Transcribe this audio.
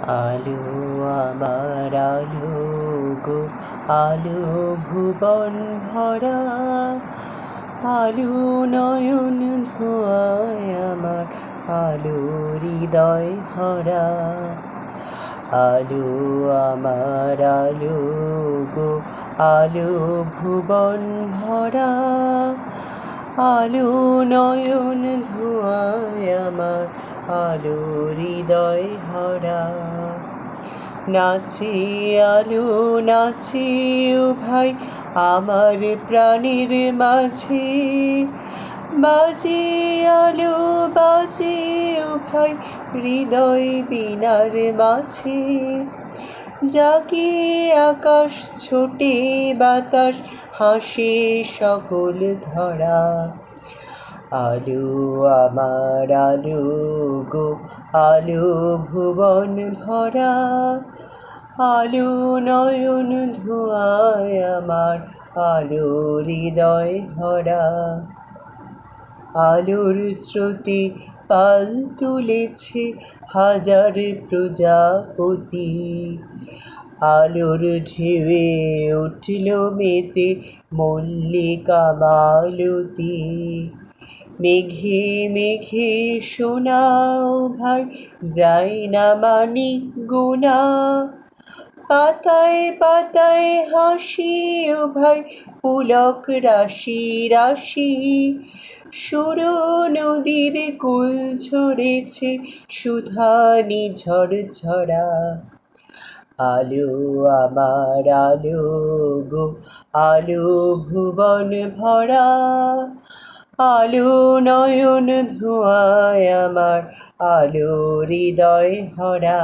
আলো আমার আলো গো, আলো ভুবন ভরা, আলো নয়ন ধোয়ায় আমার, আলো হৃদয় ভরা। আলো আমার আলো গো, আলো ভুবন ভরা, আলো নয়ন ধোয়ায় আমার, আলো হৃদয় ভরা। নাচে আলো নাচে ও ভাই আমার প্রাণের মাঝে, বাজে আলো বাজে ও ভাই হৃদয় বীণার মাঝে। জাগে আকাশ ছোটে বাতাস হাসে সকল ধরা। আলো আমার আলো গো, আলো ভুবন ভরা, আলো নয়ন ধোয়ায় আমার, আলো হৃদয় ভরা। আলোর স্রোতে পাল তুলেছে হাজার প্রজাপতি, আলোর ঢেউয়ে উঠল মেতে মল্লিকা মালতী। মেঘে মেঘে শোনাও ভাই যায় না মানিক গোনা, পাতায় পাতায় হাসি ও ভাই পুলক রাশি রাশি। সরু নদীর কুল ঝরেছে সুধানি ঝড় ঝরা। আলো আমার আলো গো, আলো ভুবন ভরা, আলো নয়ন ধোয়ায় আমার, আলো হৃদয় ভরা।